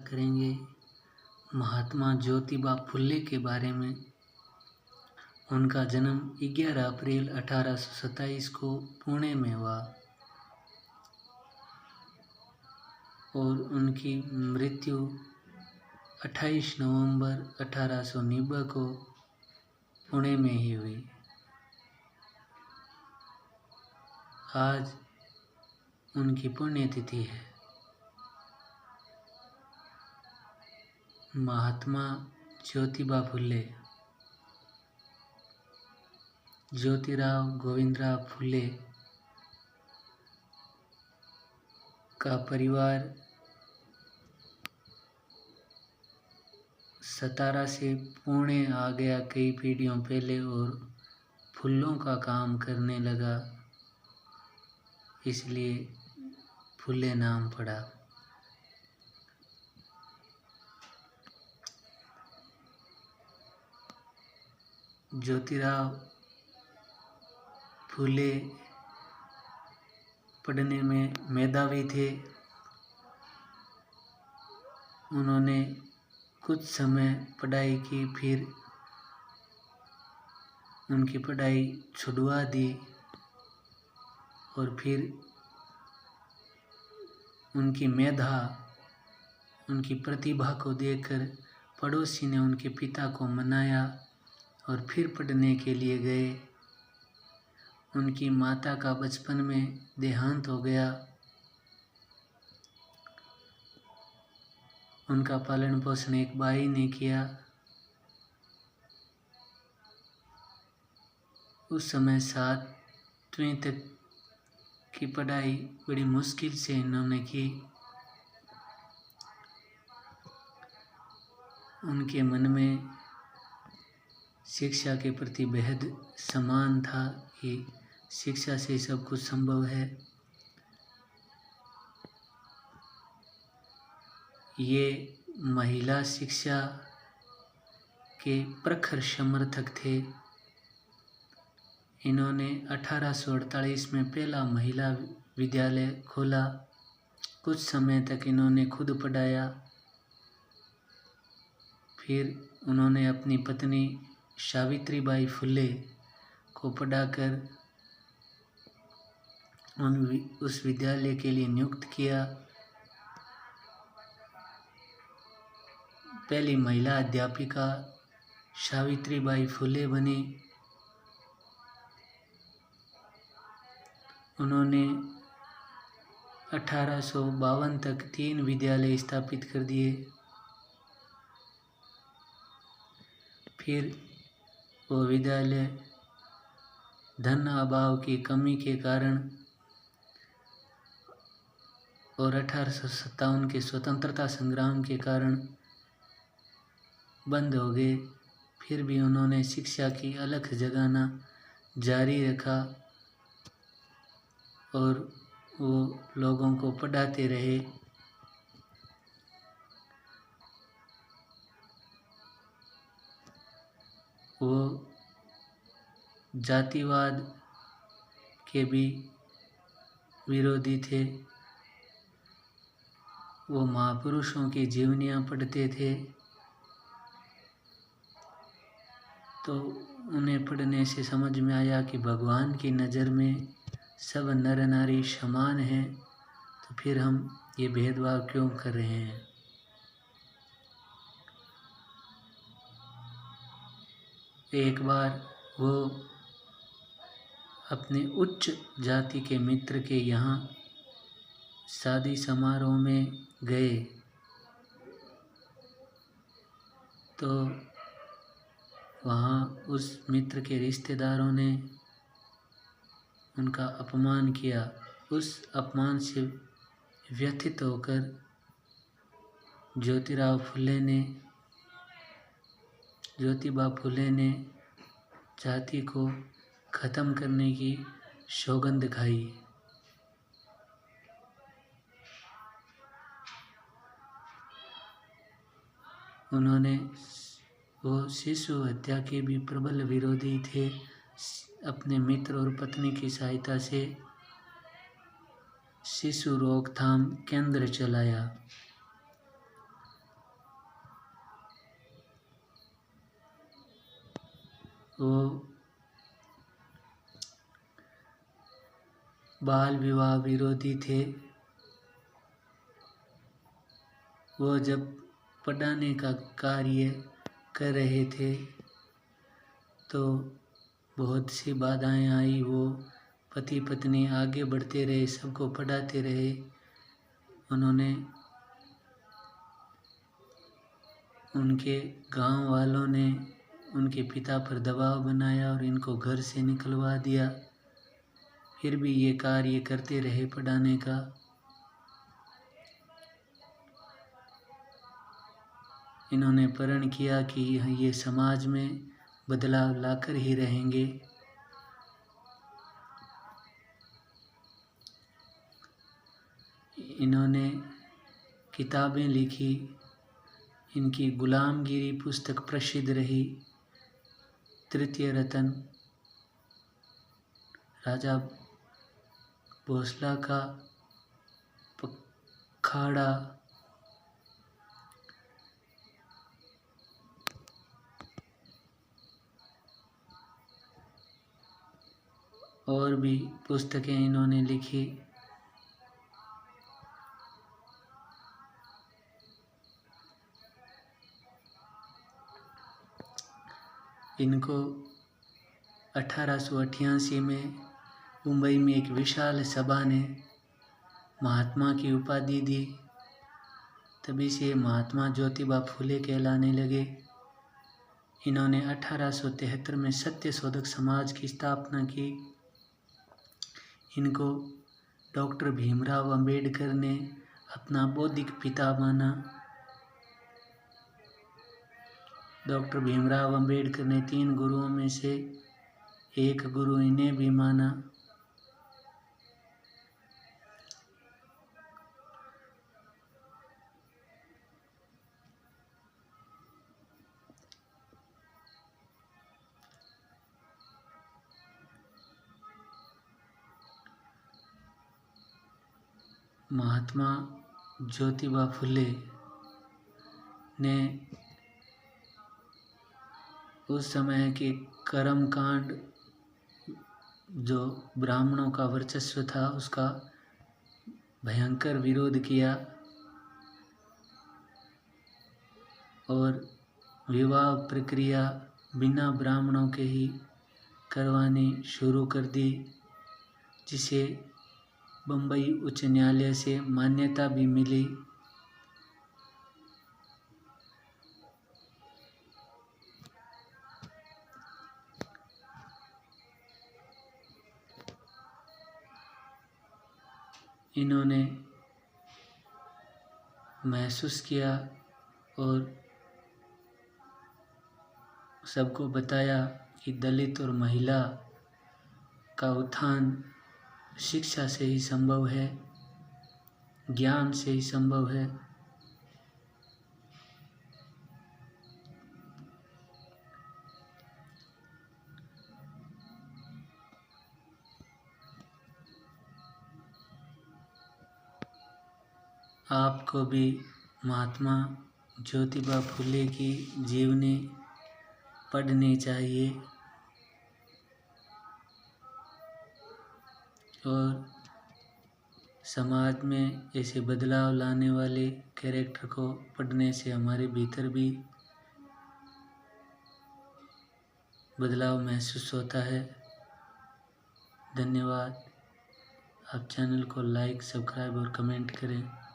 करेंगे महात्मा ज्योतिबा फुले के बारे में। उनका जन्म 11 अप्रैल 1827 को पुणे में हुआ और उनकी मृत्यु 28 नवंबर 1890 को पुणे में ही हुई। आज उनकी पुण्यतिथि है। महात्मा ज्योतिबा फुले ज्योतिराव गोविंदराव फुले का परिवार सतारा से पुणे आ गया कई पीढ़ियों पहले और फूलों का काम करने लगा, इसलिए फुले नाम पड़ा। ज्योतिराव फुले पढ़ने में मेधावी थे। उन्होंने कुछ समय पढ़ाई की, फिर उनकी पढ़ाई छुड़वा दी और फिर उनकी मेधा, उनकी प्रतिभा को देखकर पड़ोसी ने उनके पिता को मनाया और फिर पढ़ने के लिए गए। उनकी माता का बचपन में देहांत हो गया। उनका पालन पोषण एक भाई ने किया। उस समय 7वीं तक की पढ़ाई बड़ी मुश्किल से इन्होंने की। उनके मन में शिक्षा के प्रति बेहद सम्मान था कि शिक्षा से सब कुछ संभव है। ये महिला शिक्षा के प्रखर समर्थक थे। इन्होंने 1848 में पहला महिला विद्यालय खोला। कुछ समय तक इन्होंने खुद पढ़ाया। फिर उन्होंने अपनी पत्नी सावित्रीबाई फुले को पढ़ाकर उस विद्यालय के लिए नियुक्त किया। पहली महिला अध्यापिका सावित्रीबाई फुले बनी। उन्होंने 1852 तक 3 विद्यालय स्थापित कर दिए। फिर वो विद्यालय धन अभाव की कमी के कारण और 1857 के स्वतंत्रता संग्राम के कारण बंद हो गए। फिर भी उन्होंने शिक्षा की अलख जगाना जारी रखा और वो लोगों को पढ़ाते रहे। वो जातिवाद के भी विरोधी थे। वो महापुरुषों की जीवनियाँ पढ़ते थे, तो उन्हें पढ़ने से समझ में आया कि भगवान की नज़र में सब नर नारी समान हैं, तो फिर हम ये भेदभाव क्यों कर रहे हैं। एक बार वो अपने उच्च जाति के मित्र के यहाँ शादी समारोह में गए, तो वहाँ उस मित्र के रिश्तेदारों ने उनका अपमान किया। उस अपमान से व्यथित होकर ज्योतिबा फुले ने जाति को ख़त्म करने की सौगंध खाई। उन्होंने वो शिशु हत्या के भी प्रबल विरोधी थे। अपने मित्र और पत्नी की सहायता से शिशु रोकथाम केंद्र चलाया। वो बाल विवाह विरोधी थे। वो जब पढ़ाने का कार्य कर रहे थे तो बहुत सी बाधाएं आई। वो पति पत्नी आगे बढ़ते रहे, सबको पढ़ाते रहे। उन्होंने उनके गांव वालों ने उनके पिता पर दबाव बनाया और इनको घर से निकलवा दिया। फिर भी ये कार्य करते रहे पढ़ाने का। इन्होंने प्रण किया कि ये समाज में बदलाव लाकर ही रहेंगे। इन्होंने किताबें लिखी। इनकी गुलामगिरी पुस्तक प्रसिद्ध रही। तृतीय रतन राजा भोसला का पखाड़ा, और भी पुस्तकें इन्होंने लिखी। इनको 1888 में मुंबई में एक विशाल सभा ने महात्मा की उपाधि दी। तभी से महात्मा ज्योतिबा फुले कहलाने लगे। इन्होंने 1873 में सत्य शोधक समाज की स्थापना की। इनको डॉक्टर भीमराव अंबेडकर ने अपना बौद्धिक पिता माना। डॉक्टर भीमराव अंबेडकर ने 3 गुरुओं में से एक गुरु इन्हें भी माना। महात्मा ज्योतिबा फुले ने उस समय के कर्मकांड, जो ब्राह्मणों का वर्चस्व था, उसका भयंकर विरोध किया और विवाह प्रक्रिया बिना ब्राह्मणों के ही करवानी शुरू कर दी, जिसे बम्बई उच्च न्यायालय से मान्यता भी मिली। इन्होंने महसूस किया और सबको बताया कि दलित और महिला का उत्थान शिक्षा से ही संभव है, ज्ञान से ही संभव है। आपको भी महात्मा ज्योतिबा फुले की जीवनी पढ़नी चाहिए और समाज में ऐसे बदलाव लाने वाले कैरेक्टर को पढ़ने से हमारे भीतर भी बदलाव महसूस होता है। धन्यवाद। आप चैनल को लाइक, सब्सक्राइब और कमेंट करें।